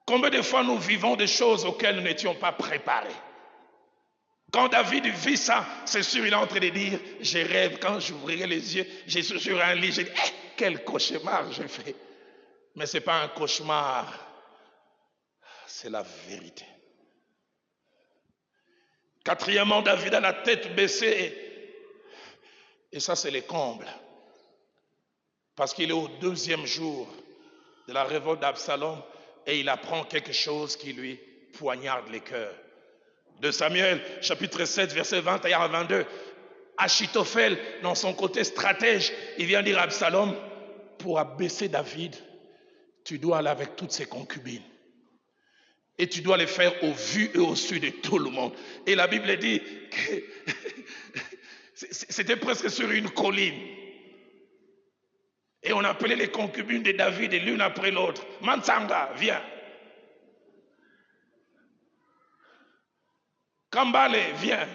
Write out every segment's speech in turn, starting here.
Combien de fois nous vivons des choses auxquelles nous n'étions pas préparés? Quand David vit ça, c'est sûr, il est en train de dire, je rêve, quand j'ouvrirai les yeux, je suis sur un lit, je dis, quel cauchemar j'ai fait. Mais ce n'est pas un cauchemar, c'est la vérité. Quatrièmement, David a la tête baissée. Et ça, c'est les combles. Parce qu'il est au 2e jour de la révolte d'Absalom et il apprend quelque chose qui lui poignarde les cœurs. De Samuel, chapitre 7, verset 21 à 22. Achitophel, dans son côté stratège, il vient dire à Absalom, pour abaisser David, tu dois aller avec toutes ses concubines. Et tu dois les faire au vu et au su de tout le monde. Et la Bible dit que c'était presque sur une colline. Et on appelait les concubines de David et l'une après l'autre. Mansanga, viens. Kambale, viens.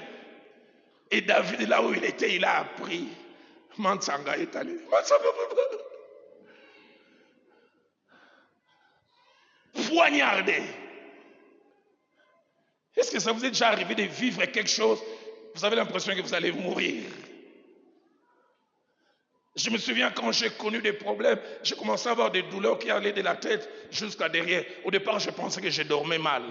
Et David, là où il était, il a appris. Mansanga est allé. Poignardé. Est-ce que ça vous est déjà arrivé de vivre quelque chose, vous avez l'impression que vous allez mourir? Je me souviens quand j'ai connu des problèmes, j'ai commencé à avoir des douleurs qui allaient de la tête jusqu'à derrière. Au départ, je pensais que je dormais mal.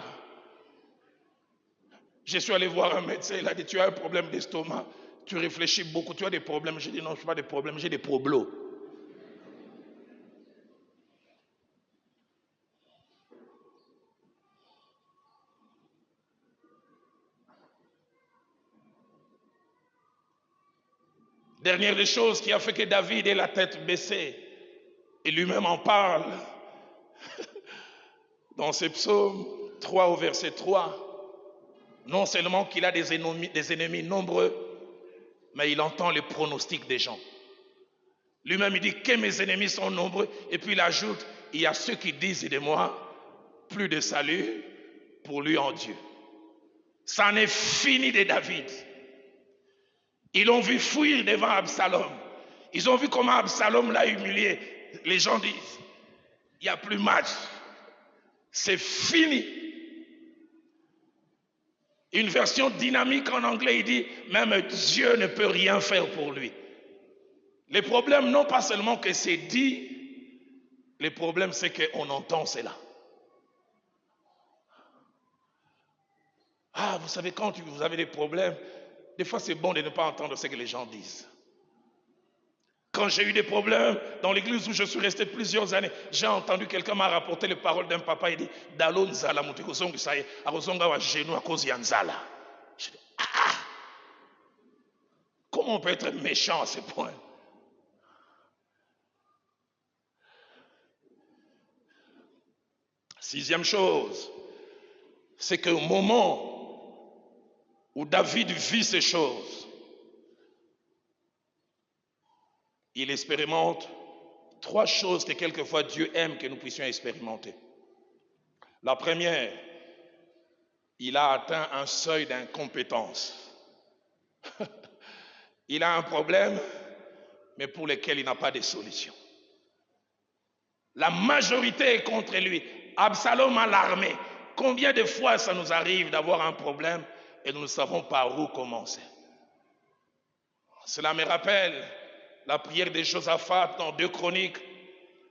Je suis allé voir un médecin, il a dit, tu as un problème d'estomac, tu réfléchis beaucoup, tu as des problèmes. J'ai dit, non, je n'ai pas de problèmes, j'ai des problèmes. Dernière des choses qui a fait que David ait la tête baissée, et lui-même en parle, dans ses psaumes 3 au verset 3, non seulement qu'il a des ennemis nombreux, mais il entend les pronostics des gens. Lui-même, il dit que mes ennemis sont nombreux, et puis il ajoute, il y a ceux qui disent de moi, plus de salut pour lui en Dieu. Ça en est fini de David. Ils l'ont vu fuir devant Absalom. Ils ont vu comment Absalom l'a humilié. Les gens disent, il n'y a plus match. C'est fini. Une version dynamique en anglais, il dit, même Dieu ne peut rien faire pour lui. Les problèmes, non pas seulement que c'est dit, le problème c'est qu'on entend cela. Ah, vous savez, quand vous avez des problèmes, des fois c'est bon de ne pas entendre ce que les gens disent. Quand j'ai eu des problèmes dans l'église où je suis resté plusieurs années, j'ai entendu quelqu'un m'a rapporté les paroles d'un papa, il dit, Dalo Nzala, Moutikosongi Saye, Arosonga wa genou à cause Nzala. Je dis, comment on peut être méchant à ce point? Sixième chose, c'est qu'au moment où David vit ces choses, il expérimente 3 choses que quelquefois Dieu aime que nous puissions expérimenter. La première, il a atteint un seuil d'incompétence. Il a un problème, mais pour lequel il n'a pas de solution. La majorité est contre lui. Absalom a l'armée. Combien de fois ça nous arrive d'avoir un problème et nous ne savons pas où commencer? Cela me rappelle la prière de Josaphat dans 2 Chroniques,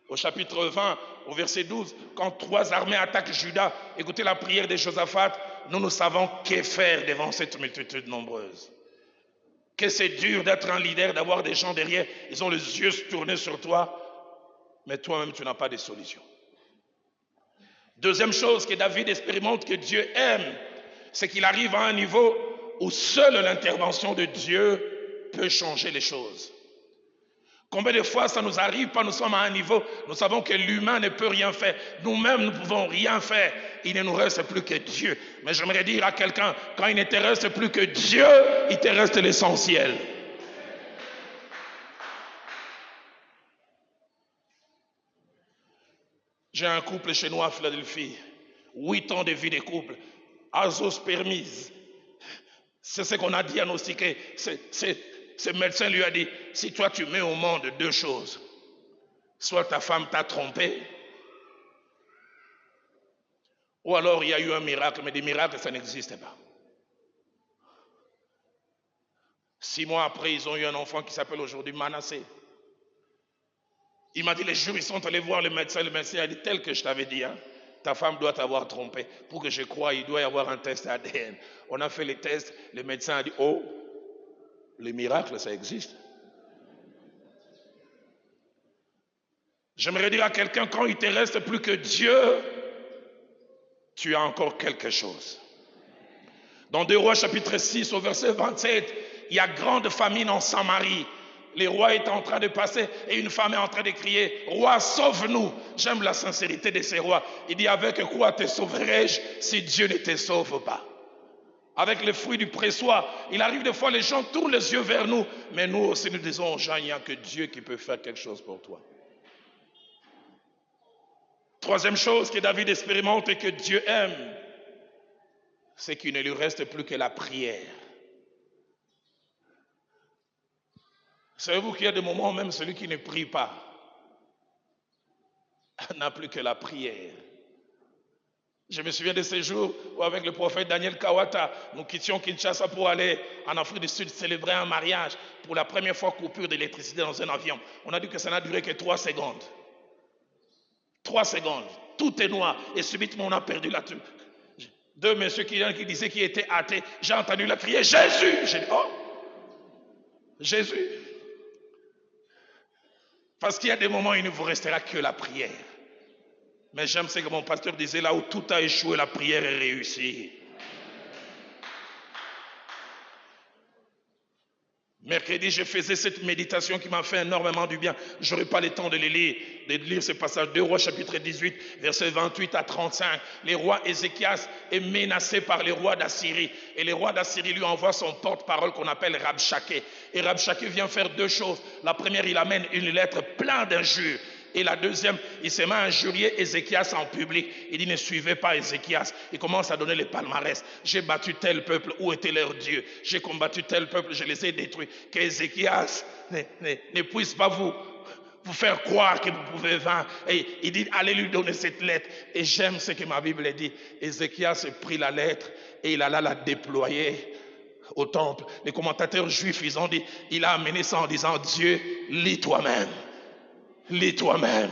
au chapitre 20, au verset 12, quand 3 armées attaquent Juda. Écoutez la prière de Josaphat, nous ne savons que faire devant cette multitude nombreuse. Que c'est dur d'être un leader, d'avoir des gens derrière, ils ont les yeux tournés sur toi, mais toi-même tu n'as pas de solution. Deuxième chose que David expérimente que Dieu aime, c'est qu'il arrive à un niveau où seule l'intervention de Dieu peut changer les choses. Combien de fois ça nous arrive, pas nous sommes à un niveau, nous savons que l'humain ne peut rien faire. Nous-mêmes, nous ne pouvons rien faire. Il ne nous reste plus que Dieu. Mais j'aimerais dire à quelqu'un, quand il ne te reste plus que Dieu, il te reste l'essentiel. J'ai un couple chez nous à Philadelphie, 8 ans de vie de couple, Azos permise. C'est ce qu'on a diagnostiqué. Ce médecin lui a dit, si toi tu mets au monde 2 choses, soit ta femme t'a trompé, Ou alors il y a eu un miracle, mais des miracles, ça n'existe pas. 6 mois après, ils ont eu un enfant qui s'appelle aujourd'hui Manassé. Il m'a dit, les jours, ils sont allés voir le médecin a dit, tel que je t'avais dit, hein, ta femme doit t'avoir trompé. Pour que je croie, il doit y avoir un test ADN. On a fait les tests, le médecin a dit, oh, les miracles, ça existe. J'aimerais dire à quelqu'un, quand il te reste plus que Dieu, tu as encore quelque chose. Dans 2 Rois chapitre 6 au verset 27, il y a grande famine en Samarie. Les rois étaient en train de passer et une femme est en train de crier, roi, sauve-nous. J'aime la sincérité de ces rois. Il dit, avec quoi te sauverai-je si Dieu ne te sauve pas? Avec les fruits du pressoir. Il arrive des fois, les gens tournent les yeux vers nous, mais nous aussi nous disons aux gens, il n'y a que Dieu qui peut faire quelque chose pour toi. Troisième chose que David expérimente et que Dieu aime, c'est qu'il ne lui reste plus que la prière. Savez-vous qu'il y a des moments où même celui qui ne prie pas n'a plus que la prière. Je me souviens de ces jours où avec le prophète Daniel Kawata, nous quittions Kinshasa pour aller en Afrique du Sud célébrer un mariage. Pour la première fois, coupure d'électricité dans un avion. On a dit que ça n'a duré que 3 secondes. 3 secondes. Tout est noir. Et subitement, on a perdu la... 2 messieurs qui disaient qu'ils étaient athées. J'ai entendu la crier, Jésus! J'ai dit, oh! Jésus! Parce qu'il y a des moments où il ne vous restera que la prière. Mais j'aime ce que mon pasteur disait, là où tout a échoué, la prière est réussie. Mercredi, je faisais cette méditation qui m'a fait énormément du bien. Je n'aurai pas le temps de lire ce passage. 2 Rois chapitre 18, versets 28 à 35. Les rois Ézéchias est menacé par les rois d'Assyrie. Et les rois d'Assyrie lui envoient son porte-parole qu'on appelle Rabshakeh. Et Rabshakeh vient faire 2 choses. La première, il amène une lettre pleine d'injures. Et la deuxième, il se met à injurier Ézéchias en public. Il dit, ne suivez pas Ézéchias. Il commence à donner les palmarès. J'ai battu tel peuple, où était leur Dieu? J'ai combattu tel peuple, je les ai détruits. Qu'Ézéchias ne puisse pas vous faire croire que vous pouvez vaincre. Et il dit, allez lui donner cette lettre. Et j'aime ce que ma Bible dit. Ézéchias prit la lettre et il alla la déployer au temple. Les commentateurs juifs, ils ont dit, il a amené ça en disant, Dieu, lis toi-même. Lis toi-même.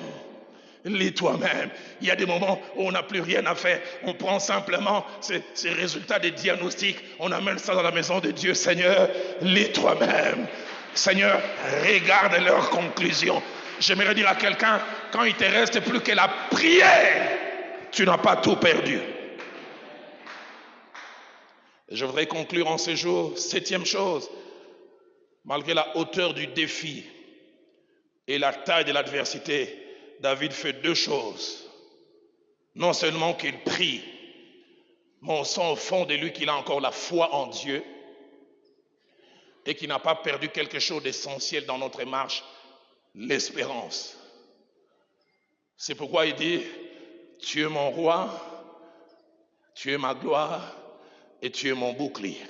Lis toi-même. Il y a des moments où on n'a plus rien à faire. On prend simplement ces résultats des diagnostics. On amène ça dans la maison de Dieu. Seigneur, lis toi-même. Seigneur, regarde leurs conclusions. J'aimerais dire à quelqu'un, quand il te reste plus que la prière, tu n'as pas tout perdu. Et je voudrais conclure en ce jour, 7e chose, malgré la hauteur du défi et la taille de l'adversité, David fait 2 choses. Non seulement qu'il prie, mais on sent au fond de lui qu'il a encore la foi en Dieu et qu'il n'a pas perdu quelque chose d'essentiel dans notre marche, l'espérance. C'est pourquoi il dit, tu es mon roi, tu es ma gloire et tu es mon bouclier.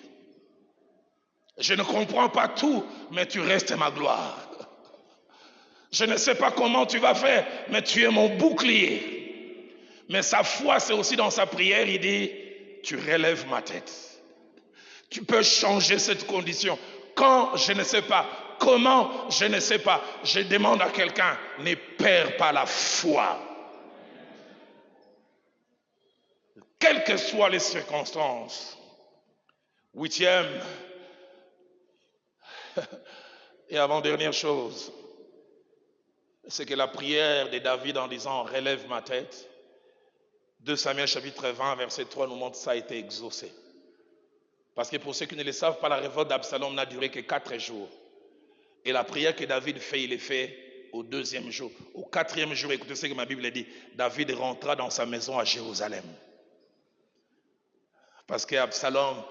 Je ne comprends pas tout, mais tu restes ma gloire. Je ne sais pas comment tu vas faire, mais tu es mon bouclier. Mais sa foi, c'est aussi dans sa prière, il dit, tu relèves ma tête. Tu peux changer cette condition. Quand, je ne sais pas. Comment, je ne sais pas. Je demande à quelqu'un, ne perds pas la foi. Quelles que soient les circonstances. 8e et avant-dernière chose, c'est que la prière de David en disant « relève ma tête », 2 Samuel chapitre 20 verset 3 nous montre que ça a été exaucé. Parce que pour ceux qui ne le savent pas, la révolte d'Absalom n'a duré que 4 jours. Et la prière que David fait, il est fait au 2e jour. Au 4e jour, écoutez ce que ma Bible dit, David rentra dans sa maison à Jérusalem. Parce qu'Absalom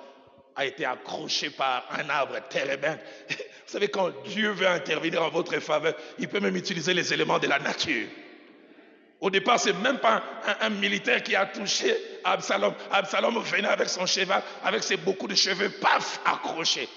a été accroché par un arbre térébinthe. Vous savez, quand Dieu veut intervenir en votre faveur, il peut même utiliser les éléments de la nature. Au départ, ce n'est même pas un militaire qui a touché Absalom. Absalom venait avec son cheval, avec ses beaucoup de cheveux, paf, accroché.